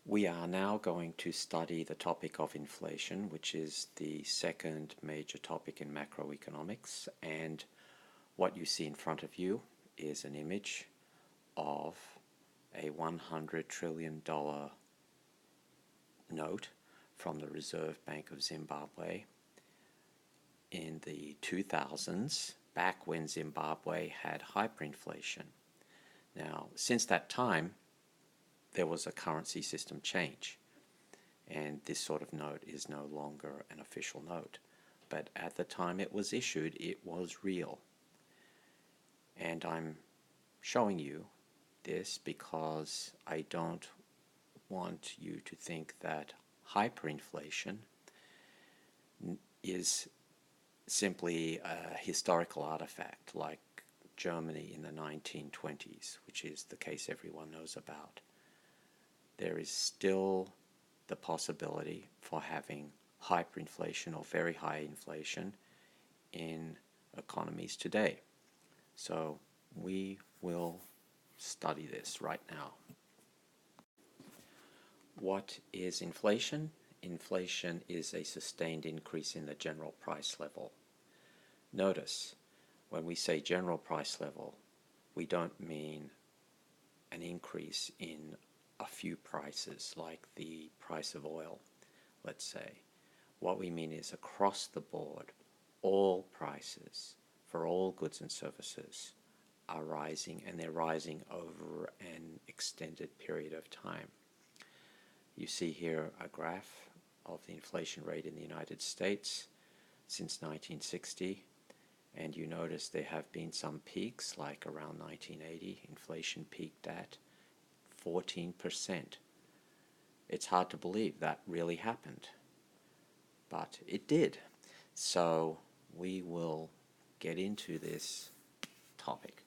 We are now going to study the topic of inflation, which is the second major topic in macroeconomics. And what you see in front of you is an image of a $100 trillion note from the Reserve Bank of Zimbabwe in the 2000s, back when Zimbabwe had hyperinflation. Now, since that time, there was a currency system change, and this sort of note is no longer an official note. But at the time it was issued, it was real. And I'm showing you this because I don't want you to think that hyperinflation is simply a historical artifact like Germany in the 1920s, which is the case everyone knows about. There is still the possibility for having hyperinflation or very high inflation in economies today. So we will study this right now. What is inflation? Inflation is a sustained increase in the general price level. Notice, when we say general price level, we don't mean an increase in a few prices, like the price of oil, let's say. What we mean is across the board, all prices for all goods and services are rising, and they're rising over an extended period of time. You see here a graph of the inflation rate in the United States since 1960, and you notice there have been some peaks, like around 1980, inflation peaked at 14%. It's hard to believe that really happened, but it did. So we will get into this topic.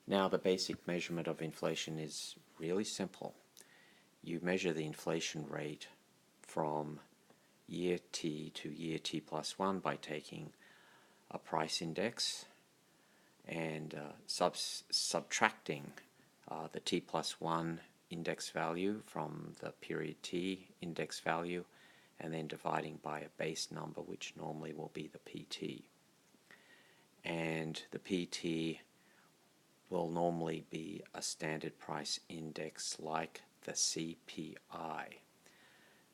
Now, the basic measurement of inflation is really simple. You measure the inflation rate from year t to year t plus 1 by taking a price index and subtracting the t plus 1 index value from the period t index value, and then dividing by a base number, which normally will be the PT. And the PT will normally be a standard price index like the CPI.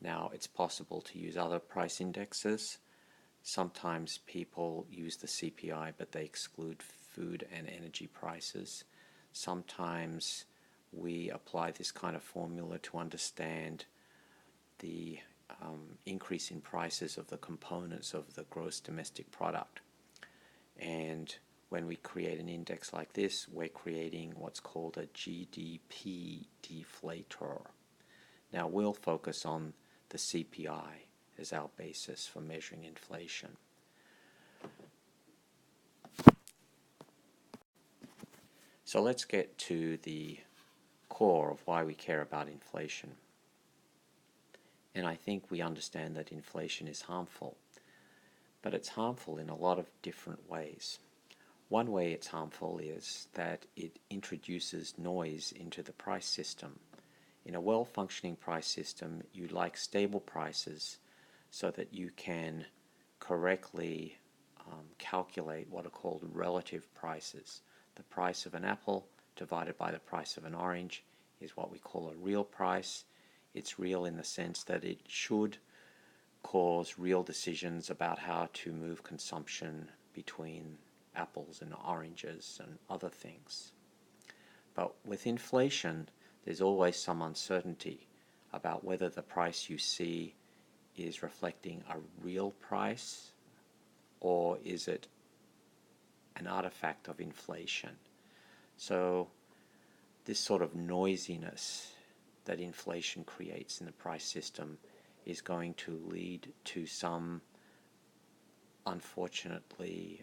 Now, it's possible to use other price indexes. Sometimes people use the CPI, but they exclude food and energy prices. Sometimes we apply this kind of formula to understand the increase in prices of the components of the gross domestic product. And when we create an index like this, we're creating what's called a GDP deflator. Now, we'll focus on the CPI as our basis for measuring inflation. So let's get to the core of why we care about inflation. And I think we understand that inflation is harmful, but it's harmful in a lot of different ways. One way it's harmful is that it introduces noise into the price system. In a well-functioning price system, you like stable prices so that you can correctly calculate what are called relative prices. The price of an apple divided by the price of an orange is what we call a real price. It's real in the sense that it should cause real decisions about how to move consumption between apples and oranges and other things. But with inflation, there's always some uncertainty about whether the price you see is reflecting a real price or is it an artifact of inflation. So this sort of noisiness that inflation creates in the price system is going to lead to some, unfortunately,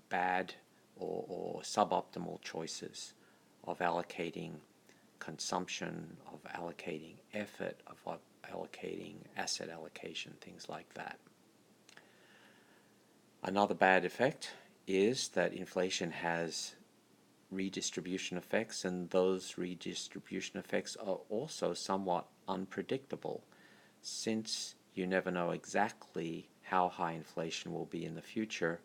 bad or suboptimal choices of allocating consumption, of allocating effort, of allocating asset allocation, things like that. Another bad effect is that inflation has redistribution effects, and those redistribution effects are also somewhat unpredictable, since you never know exactly how high inflation will be in the future.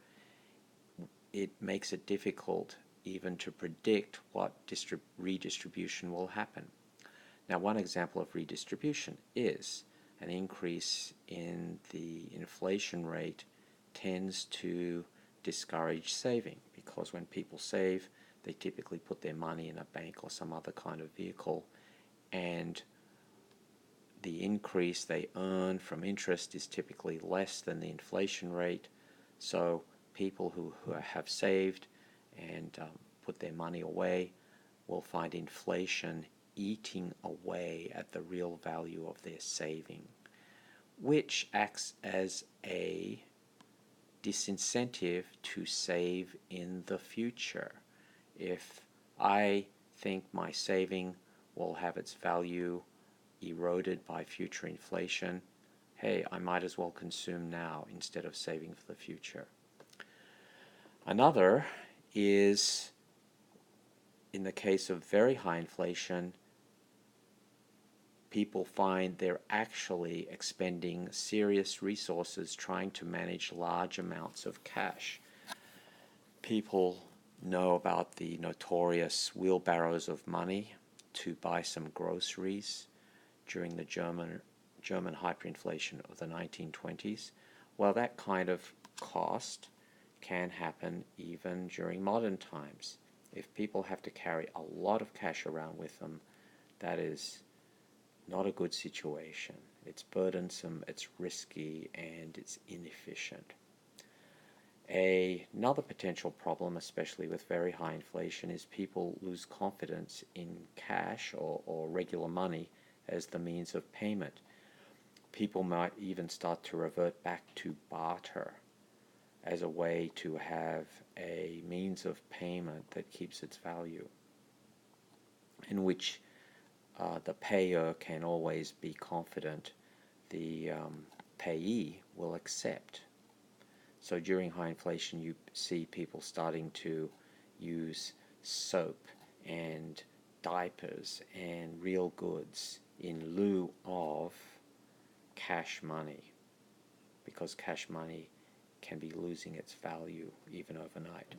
It makes it difficult even to predict what redistribution will happen. Now, one example of redistribution is an increase in the inflation rate tends to discourage saving, because when people save, they typically put their money in a bank or some other kind of vehicle, and the increase they earn from interest is typically less than the inflation rate. So people who have saved and put their money away will find inflation eating away at the real value of their saving, which acts as a disincentive to save in the future. If I think my saving will have its value eroded by future inflation, hey, I might as well consume now instead of saving for the future. Another is, in the case of very high inflation, people find they're actually expending serious resources trying to manage large amounts of cash. People know about the notorious wheelbarrows of money to buy some groceries during the German hyperinflation of the 1920s. Well, that kind of cost can happen even during modern times. If people have to carry a lot of cash around with them, that is not a good situation. It's burdensome, it's risky, and it's inefficient. Another potential problem, especially with very high inflation, is people lose confidence in cash or regular money as the means of payment. People might even start to revert back to barter as a way to have a means of payment that keeps its value, in which the payer can always be confident the payee will accept. So during high inflation, you see people starting to use soap and diapers and real goods in lieu of cash money, because cash money can be losing its value even overnight.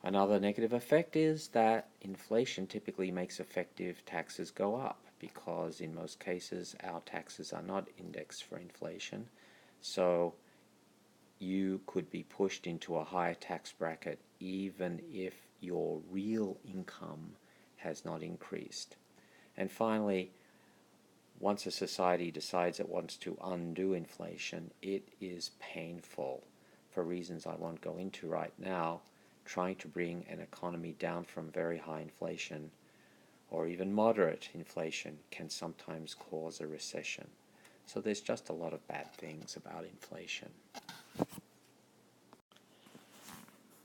Another negative effect is that inflation typically makes effective taxes go up, because in most cases our taxes are not indexed for inflation. So you could be pushed into a higher tax bracket even if your real income has not increased. And finally, once a society decides it wants to undo inflation, it is painful for reasons I won't go into right now. Trying to bring an economy down from very high inflation or even moderate inflation can sometimes cause a recession. So there's just a lot of bad things about inflation.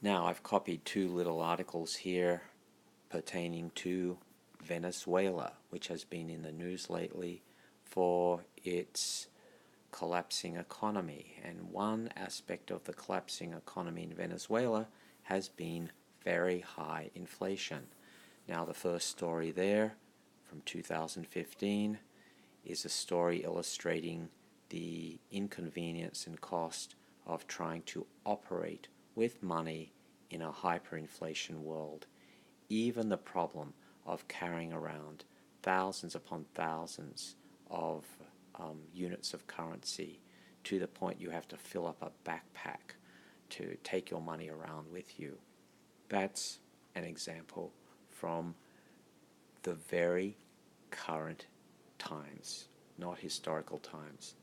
Now, I've copied two little articles here pertaining to Venezuela, which has been in the news lately for its collapsing economy. And one aspect of the collapsing economy in Venezuela has been very high inflation. Now, the first story there from 2015 is a story illustrating the inconvenience and cost of trying to operate with money in a hyperinflation world. Even the problem of carrying around thousands upon thousands of units of currency, to the point you have to fill up a backpack to take your money around with you. That's an example from the very current times, not historical times.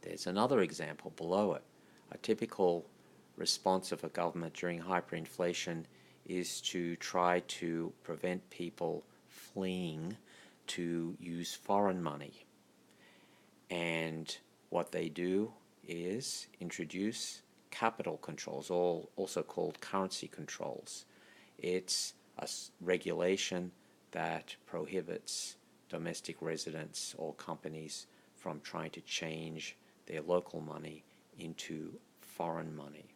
There's another example below it. A typical response of a government during hyperinflation is to try to prevent people fleeing to use foreign money. And what they do is introduce capital controls, also called currency controls. It's a regulation that prohibits domestic residents or companies from trying to change their local money into foreign money.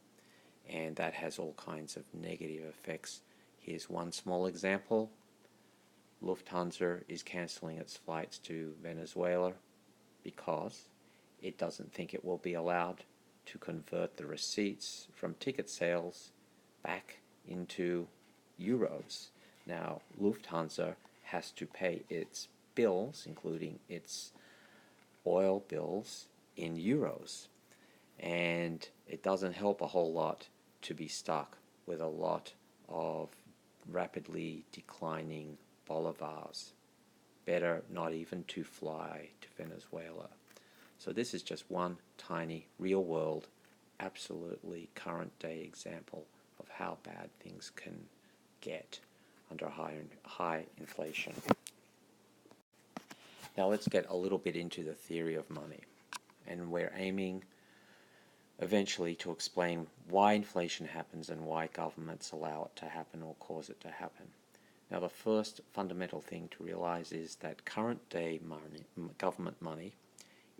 And that has all kinds of negative effects Here's one small example. Lufthansa is cancelling its flights to Venezuela because it doesn't think it will be allowed to convert the receipts from ticket sales back into euros. Now, Lufthansa has to pay its bills, including its oil bills, in euros. And it doesn't help a whole lot to be stuck with a lot of rapidly declining bolivars. Better not even to fly to Venezuela. So this is just one tiny, real-world, absolutely current-day example of how bad things can get under high inflation. Now let's get a little bit into the theory of money. And we're aiming eventually to explain why inflation happens and why governments allow it to happen or cause it to happen. Now, the first fundamental thing to realize is that current day money, government money,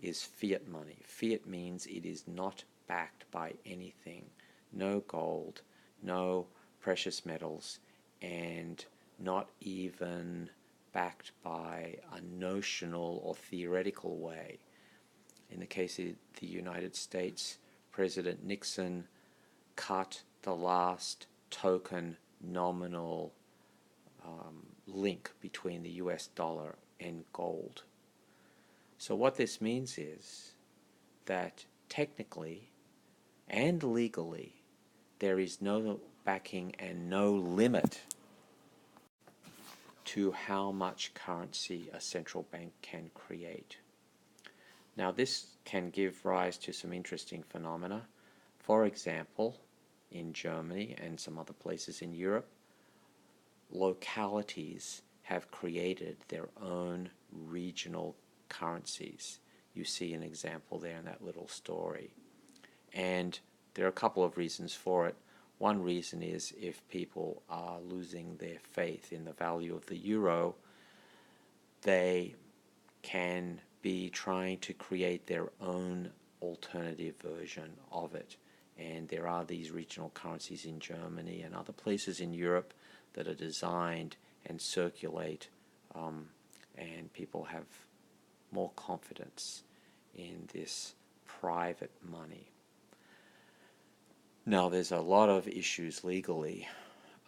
is fiat money. Fiat means it is not backed by anything. No gold, no precious metals, and not even backed by a notional or theoretical way. In the case of the United States, President Nixon cut the last token nominal link between the US dollar and gold. So what this means is that technically and legally there is no backing and no limit to how much currency a central bank can create. Now this can give rise to some interesting phenomena. For example, in Germany and some other places in Europe, localities have created their own regional currencies. You see an example there in that little story. And there are a couple of reasons for it. One reason is if people are losing their faith in the value of the euro, they can be trying to create their own alternative version of it. And there are these regional currencies in Germany and other places in Europe that are designed and circulate, and people have more confidence in this private money. Now, there's a lot of issues legally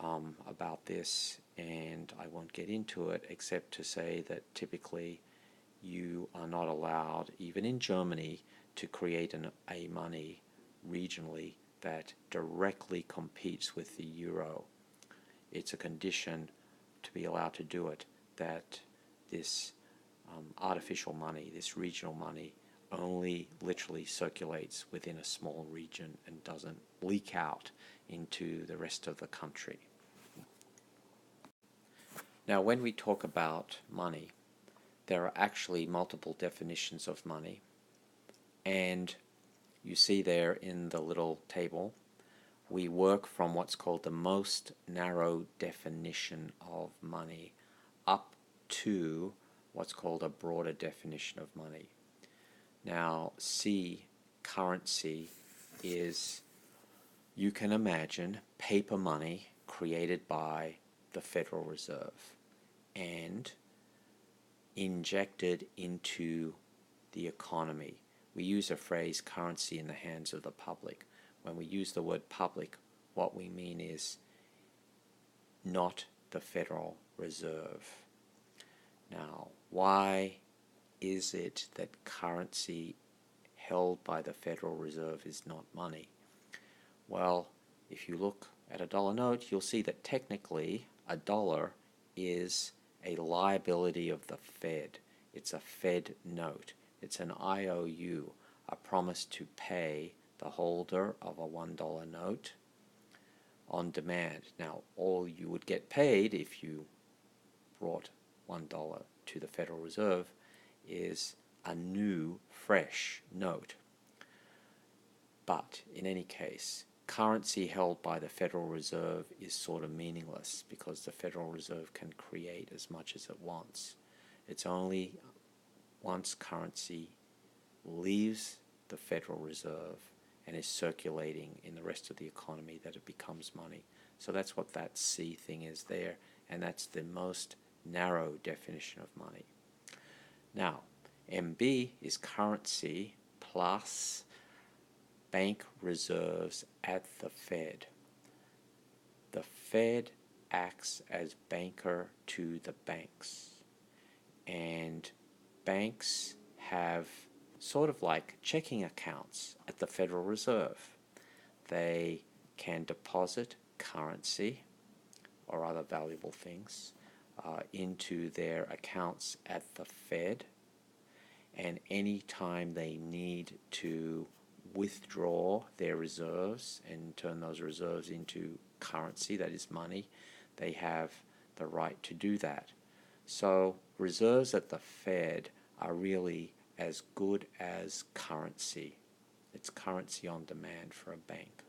about this, and I won't get into it except to say that typically you are not allowed, even in Germany, to create a money regionally that directly competes with the euro. It's a condition to be allowed to do it that this artificial money, this regional money, only literally circulates within a small region and doesn't leak out into the rest of the country. Now, when we talk about money, there are actually multiple definitions of money, and you see there in the little table, we work from what's called the most narrow definition of money up to what's called a broader definition of money. Now, C, currency, is, you can imagine, paper money created by the Federal Reserve and injected into the economy. We use a phrase, currency in the hands of the public. When we use the word public, what we mean is not the Federal Reserve. Now, why is it that currency held by the Federal Reserve is not money? Well, if you look at a dollar note, you'll see that technically a dollar is a liability of the Fed. It's a Fed note. It's an IOU, a promise to pay the holder of a $1 note on demand. Now, all you would get paid if you brought $1 to the Federal Reserve is a new, fresh note. But in any case, currency held by the Federal Reserve is sort of meaningless because the Federal Reserve can create as much as it wants. It's only once currency leaves the Federal Reserve and is circulating in the rest of the economy that it becomes money. So that's what that C thing is there, and that's the most narrow definition of money. Now, MB is currency plus bank reserves at the Fed. The Fed acts as banker to the banks, and banks have sort of like checking accounts at the Federal Reserve. They can deposit currency or other valuable things into their accounts at the Fed, and any time they need to withdraw their reserves and turn those reserves into currency, that is money, they have the right to do that. So reserves at the Fed are really as good as currency. It's currency on demand for a bank.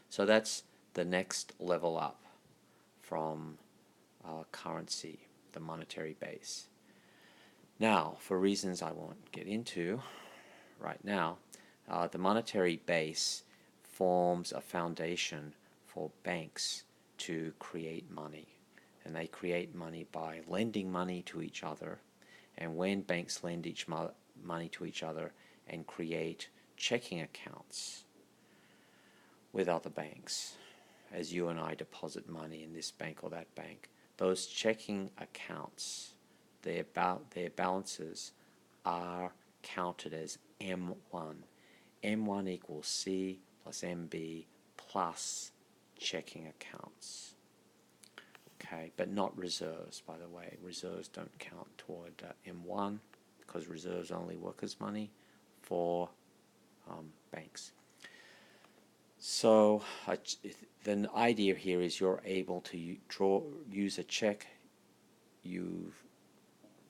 So that's the next level up from currency, the monetary base. Now, for reasons I won't get into right now, the monetary base forms a foundation for banks to create money. And they create money by lending money to each other. And when banks lend money to each other and create checking accounts with other banks, as you and I deposit money in this bank or that bank, those checking accounts, their balances are counted as M1. M1 equals C plus MB plus checking accounts. Okay, but not reserves, by the way. Reserves don't count toward M1 because reserves only work as money for banks. So the idea here is you're able to use a check you've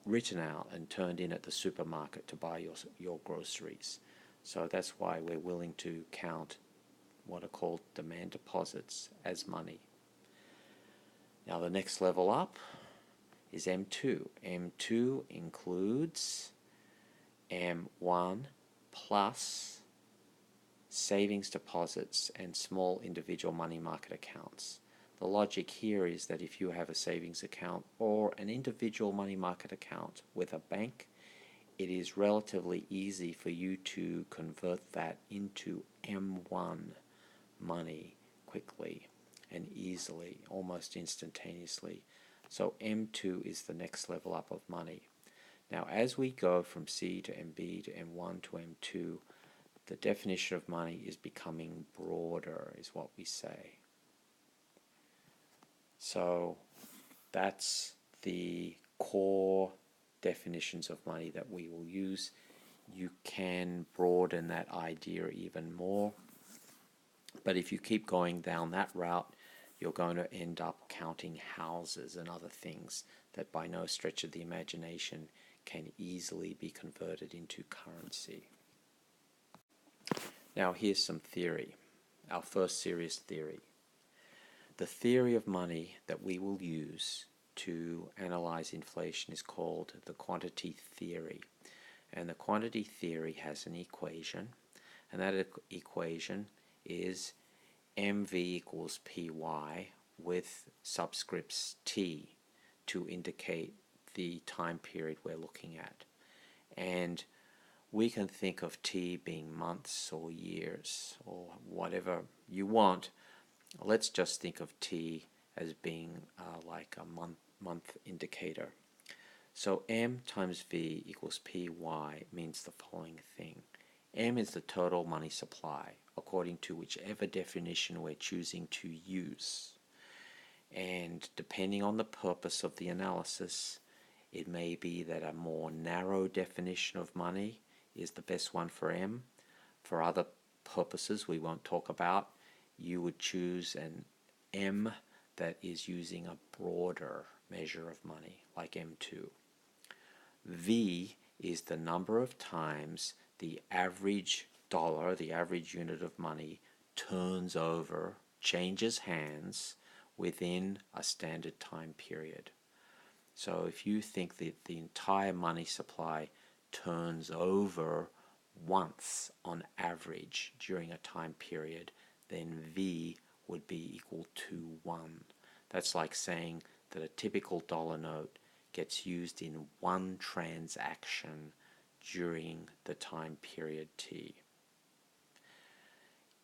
written out and turned in at the supermarket to buy your groceries. So that's why we're willing to count what are called demand deposits as money. Now the next level up is M2. M2 includes M1 plus savings deposits and small individual money market accounts. The logic here is that if you have a savings account or an individual money market account with a bank, it is relatively easy for you to convert that into M1 money quickly and easily, almost instantaneously. So M2 is the next level up of money. Now as we go from C to MB to M1 to M2, the definition of money is becoming broader, is what we say. So that's the core definitions of money that we will use. You can broaden that idea even more, but if you keep going down that route, you're going to end up counting houses and other things that by no stretch of the imagination can easily be converted into currency. Now here's some theory, our first serious theory. The theory of money that we will use to analyze inflation is called the quantity theory. And the quantity theory has an equation, and that equation is MV equals PY with subscripts T to indicate the time period we're looking at. And we can think of T being months or years or whatever you want. Let's just think of T as being like a month indicator. So M times V equals PY means the following thing. M is the total money supply according to whichever definition we're choosing to use. And depending on the purpose of the analysis, it may be that a more narrow definition of money is the best one for M. For other purposes we won't talk about, you would choose an M that is using a broader measure of money, like M2. V is the number of times the average dollar, the average unit of money, turns over, changes hands within a standard time period. So if you think that the entire money supply turns over once on average during a time period, then V would be equal to 1. That's like saying that a typical dollar note gets used in one transaction during the time period T.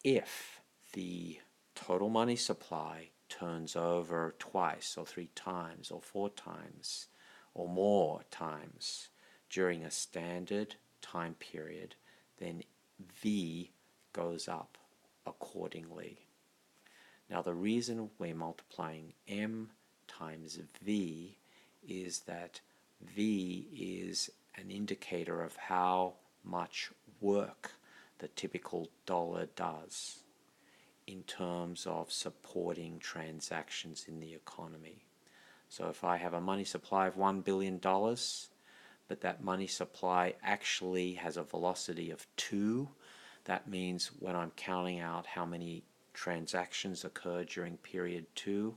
If the total money supply turns over twice or 3 times or 4 times or more times during a standard time period, then V goes up accordingly. Now the reason we're multiplying M times V is that V is an indicator of how much work the typical dollar does in terms of supporting transactions in the economy. So if I have a money supply of $1 billion, but that money supply actually has a velocity of 2, that means when I'm counting out how many transactions occur during period 2,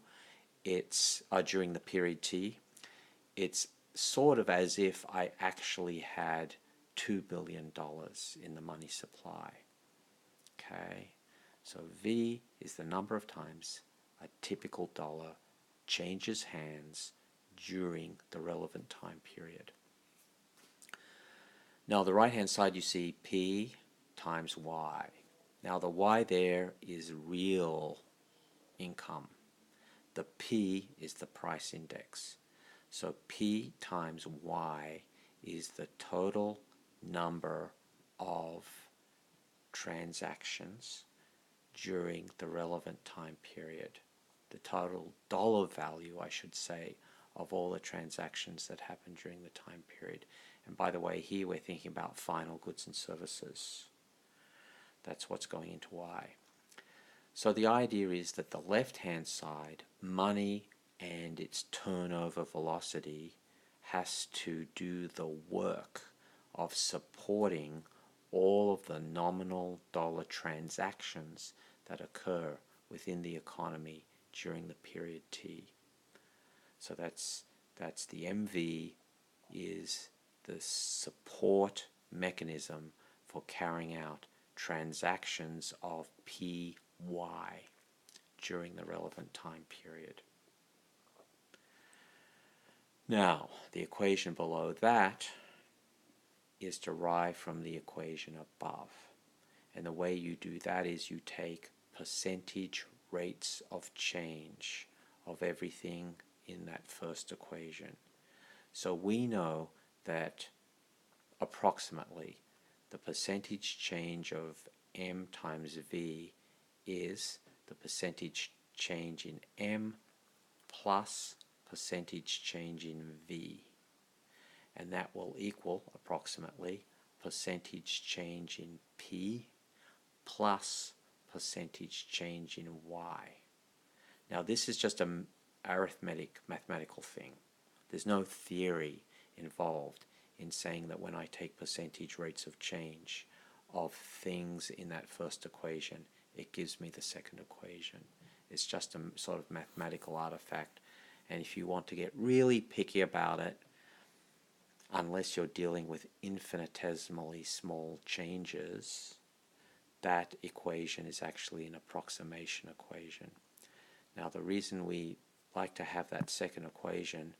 it's during the period T, it's sort of as if I actually had $2 billion in the money supply. Okay, so V is the number of times a typical dollar changes hands during the relevant time period. Now, the right hand side you see P times Y. Now, the Y there is real income. The P is the price index. So P times Y is the total number of transactions during the relevant time period. The total dollar value, I should say, of all the transactions that happen during the time period. And by the way, here we're thinking about final goods and services. That's what's going into Y. So the idea is that the left-hand side, money and its turnover velocity, has to do the work of supporting all of the nominal dollar transactions that occur within the economy during the period T. So that's the MV is the support mechanism for carrying out transactions of PY during the relevant time period. Now, the equation below that is derived from the equation above. And the way you do that is you take percentage rates of change of everything in that first equation. So we know that approximately the percentage change of M times V is the percentage change in M plus percentage change in V. And that will equal approximately percentage change in P plus percentage change in Y. Now this is just an mathematical thing. There's no theory involved in saying that when I take percentage rates of change of things in that first equation, it gives me the second equation. It's just a sort of mathematical artifact. And if you want to get really picky about it, unless you're dealing with infinitesimally small changes, that equation is actually an approximation equation. Now the reason we like to have that second equation,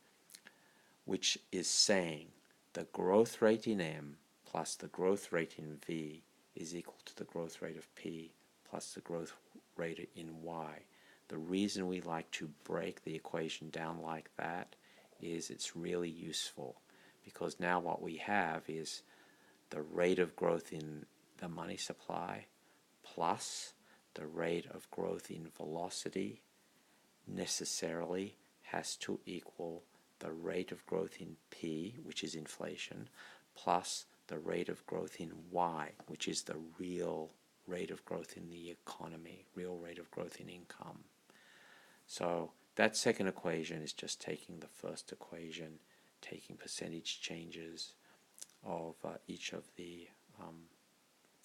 which is saying the growth rate in M plus the growth rate in V is equal to the growth rate of P plus the growth rate in Y. The reason we like to break the equation down like that is it's really useful, because now what we have is the rate of growth in the money supply plus the rate of growth in velocity necessarily has to equal the rate of growth in P, which is inflation, plus the rate of growth in Y, which is the real rate of growth in the economy, real rate of growth in income. So that second equation is just taking the first equation, taking percentage changes of each of the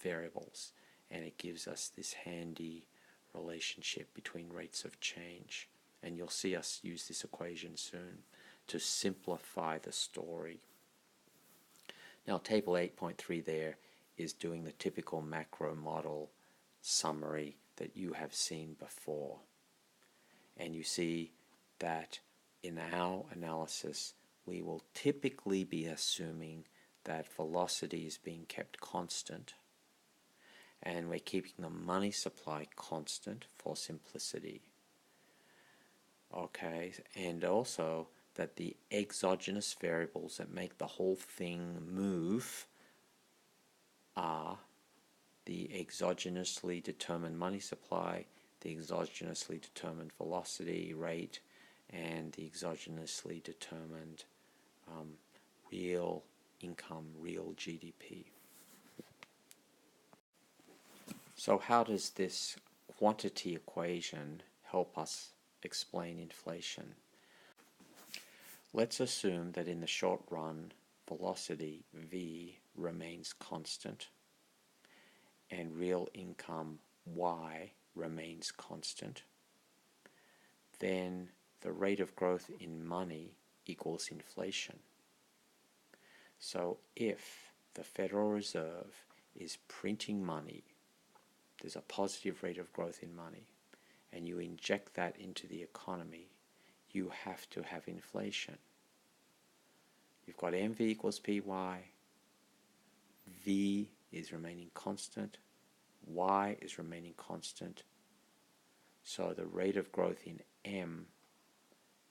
variables, and it gives us this handy relationship between rates of change. And you'll see us use this equation soon to simplify the story. Now table 8.3 there is doing the typical macro model summary that you have seen before. And you see that in our analysis, we will typically be assuming that velocity is being kept constant, and we're keeping the money supply constant for simplicity. Okay, and also that the exogenous variables that make the whole thing move are the exogenously determined money supply, the exogenously determined velocity rate, and the exogenously determined real income, real GDP. So how does this quantity equation help us explain inflation? Let's assume that in the short run, velocity V remains constant and real income Y remains constant. Then the rate of growth in money equals inflation. So if the Federal Reserve is printing money, there's a positive rate of growth in money, and you inject that into the economy, you have to have inflation. You've got MV equals PY, V is remaining constant, Y is remaining constant, so the rate of growth in M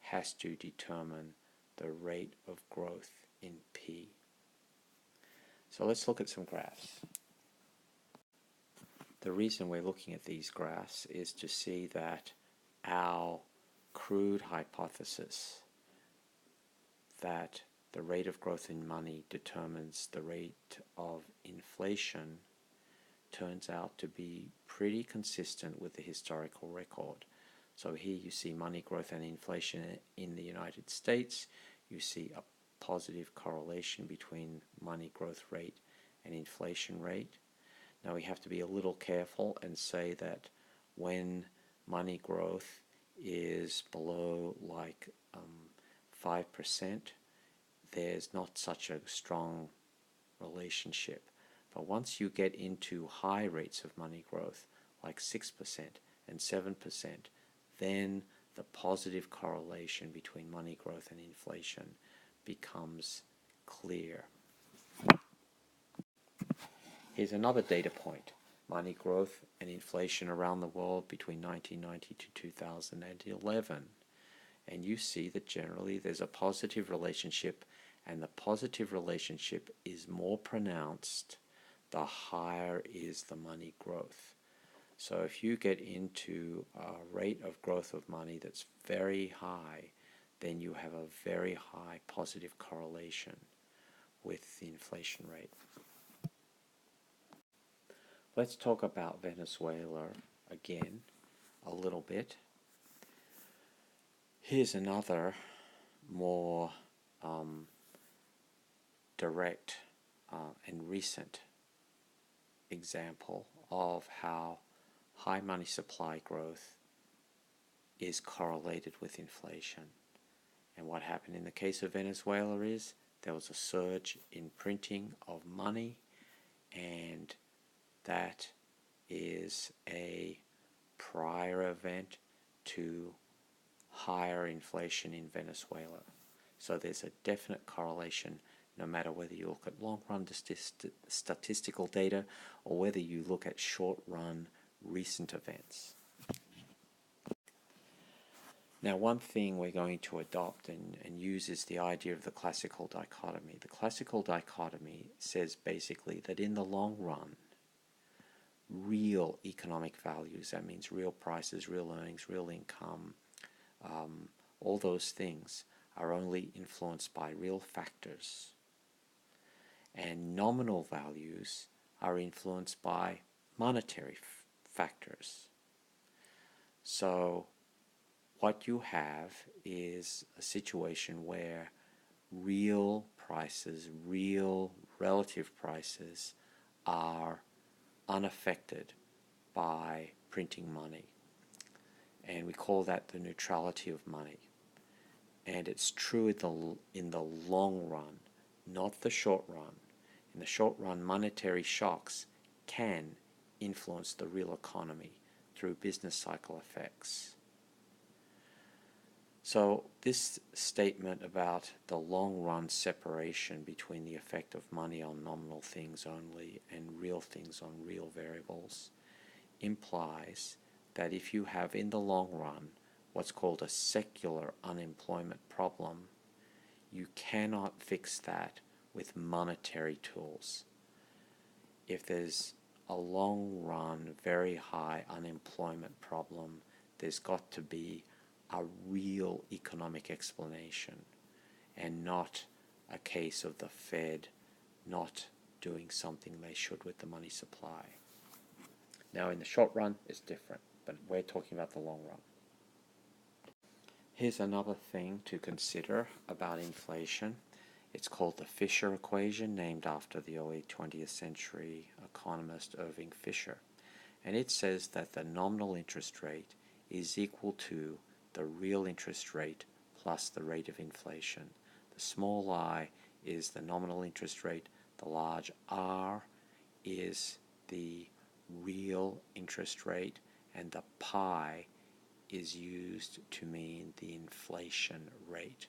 has to determine the rate of growth in P. So let's look at some graphs. The reason we're looking at these graphs is to see that our crude hypothesis that the rate of growth in money determines the rate of inflation turns out to be pretty consistent with the historical record. So here you see money growth and inflation in the United States. You see a positive correlation between money growth rate and inflation rate. Now we have to be a little careful and say that when money growth is below like 5%, there's not such a strong relationship. But once you get into high rates of money growth, like 6% and 7%, then the positive correlation between money growth and inflation becomes clear. Here's another data point. Money growth and inflation around the world between 1990 to 2011. And you see that generally there's a positive relationship, and the positive relationship is more pronounced the higher is the money growth. So if you get into a rate of growth of money that's very high, then you have a very high positive correlation with the inflation rate. Let's talk about Venezuela again a little bit. Here's another more direct and recent example of how high money supply growth is correlated with inflation. And what happened in the case of Venezuela is there was a surge in printing of money, and that is a prior event to higher inflation in Venezuela. So there's a definite correlation no matter whether you look at long-run statistical data or whether you look at short-run recent events. Now, one thing we're going to adopt and use is the idea of the classical dichotomy. The classical dichotomy says basically that in the long run, real economic values, that means real prices, real earnings, real income, all those things are only influenced by real factors. And nominal values are influenced by monetary factors. So what you have is a situation where real prices, real relative prices are unaffected by printing money. And we call that the neutrality of money. And it's true in the long run, not the short run. In the short run, monetary shocks can influence the real economy through business cycle effects. So this statement about the long-run separation between the effect of money on nominal things only and real things on real variables implies that if you have in the long run what's called a secular unemployment problem, you cannot fix that with monetary tools. If there's a long-run, very high unemployment problem, there's got to be a real economic explanation and not a case of the Fed not doing something they should with the money supply. Now in the short run it's different, but we're talking about the long run. Here's another thing to consider about inflation. It's called the Fisher equation, named after the early 20th century economist Irving Fisher. And it says that the nominal interest rate is equal to the real interest rate plus the rate of inflation. The small I is the nominal interest rate, the large R is the real interest rate, and the pi is used to mean the inflation rate.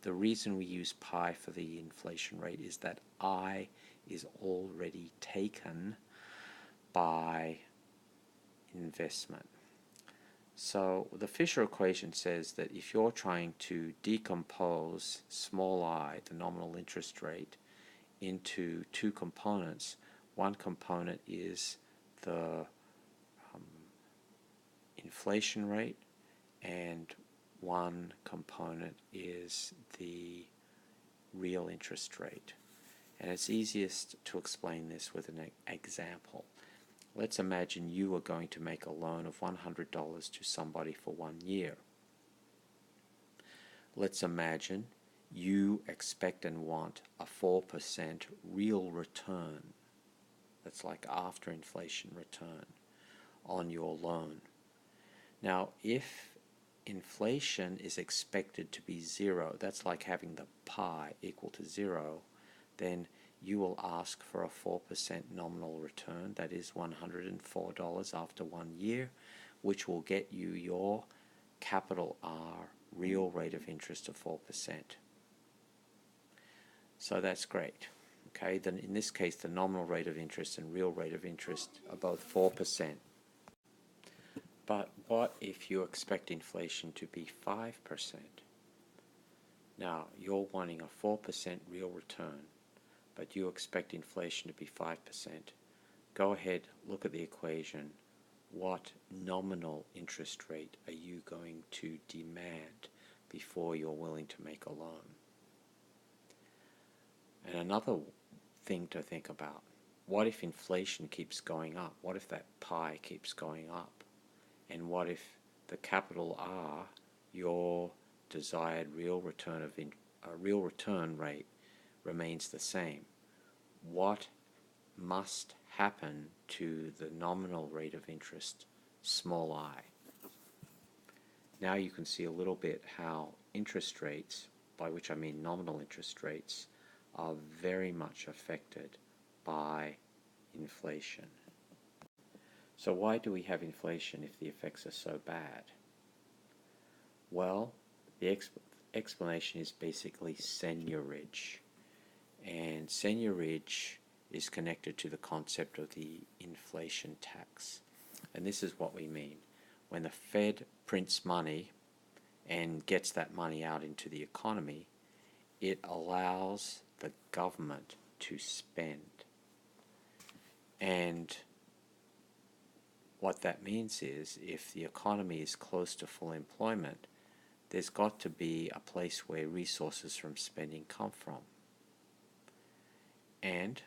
The reason we use pi for the inflation rate is that I is already taken by investment. So the Fisher equation says that if you're trying to decompose small I, the nominal interest rate, into two components, one component is the inflation rate and one component is the real interest rate. And it's easiest to explain this with an example. Let's imagine you are going to make a loan of $100 to somebody for 1 year. Let's imagine you expect and want a 4% real return, that's like after inflation return, on your loan. Now, if inflation is expected to be 0, that's like having the pi equal to 0, then you will ask for a 4% nominal return, that is $104 after 1 year, which will get you your capital R real rate of interest of 4%. So that's great. Okay, then in this case the nominal rate of interest and real rate of interest are both 4%. But what if you expect inflation to be 5%? Now, you're wanting a 4% real return, but you expect inflation to be 5%. Go ahead, look at the equation. What nominal interest rate are you going to demand before you're willing to make a loan? And another thing to think about, what if inflation keeps going up? What if that pi keeps going up? And what if the capital R, your desired real return rate, remains the same? What must happen to the nominal rate of interest, small I? Now you can see a little bit how interest rates, by which I mean nominal interest rates, are very much affected by inflation. So why do we have inflation if the effects are so bad? Well, the explanation is basically seigniorage. And seigniorage is connected to the concept of the inflation tax. And this is what we mean. When the Fed prints money and gets that money out into the economy, it allows the government to spend. And what that means is, if the economy is close to full employment, there's got to be a place where resources from spending come from. And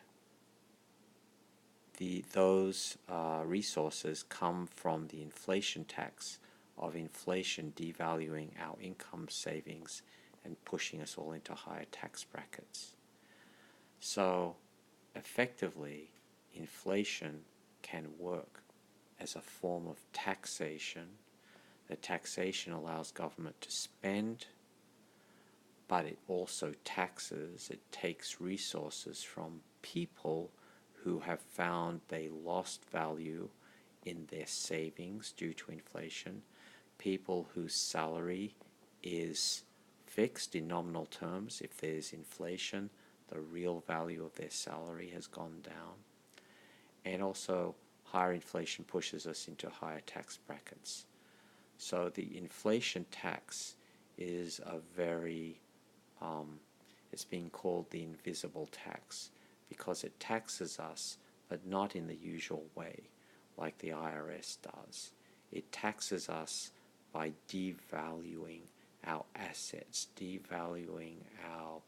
those resources come from the inflation tax of inflation devaluing our income savings and pushing us all into higher tax brackets. So effectively, inflation can work as a form of taxation. The taxation allows government to spend, but it also taxes, it takes resources from people who have found they lost value in their savings due to inflation, people whose salary is fixed in nominal terms. If there's inflation, the real value of their salary has gone down. And also, higher inflation pushes us into higher tax brackets. So the inflation tax is a very, it's being called the invisible tax because it taxes us, but not in the usual way, like the IRS does. It taxes us by devaluing our assets, devaluing our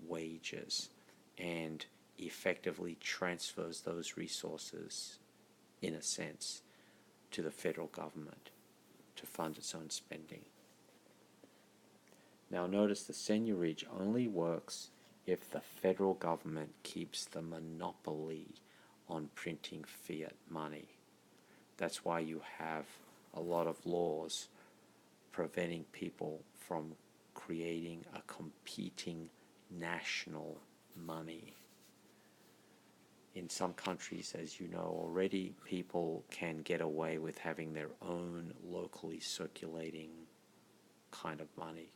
wages, and effectively transfers those resources, in a sense, to the federal government to fund its own spending. Now notice the seigniorage only works if the federal government keeps the monopoly on printing fiat money. That's why you have a lot of laws preventing people from creating a competing national money. In some countries, as you know already, people can get away with having their own locally circulating kind of money,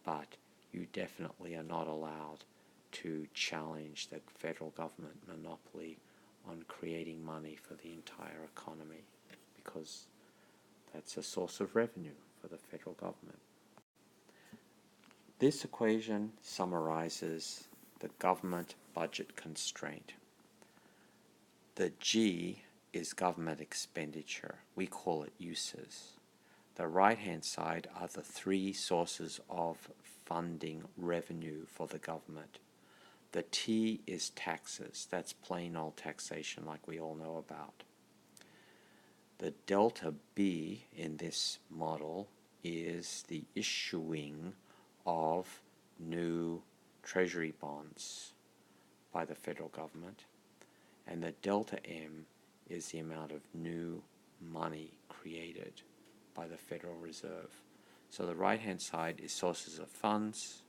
but you definitely are not allowed to challenge the federal government monopoly on creating money for the entire economy, because that's a source of revenue for the federal government. This equation summarizes the government budget constraint. The G is government expenditure. We call it uses. The right-hand side are the three sources of funding revenue for the government. The T is taxes. That's plain old taxation like we all know about. The delta B in this model is the issuing of new treasury bonds by the federal government. And the delta M is the amount of new money created by the Federal Reserve. So the right-hand side is sources of funds.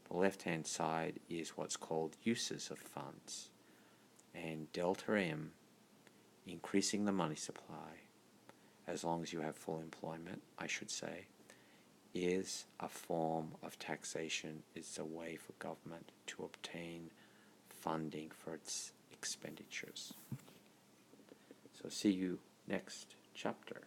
The left-hand side is what's called uses of funds. And delta M, increasing the money supply, as long as you have full employment, I should say, is a form of taxation. It's a way for government to obtain funding for its expenditures. So see you next chapter.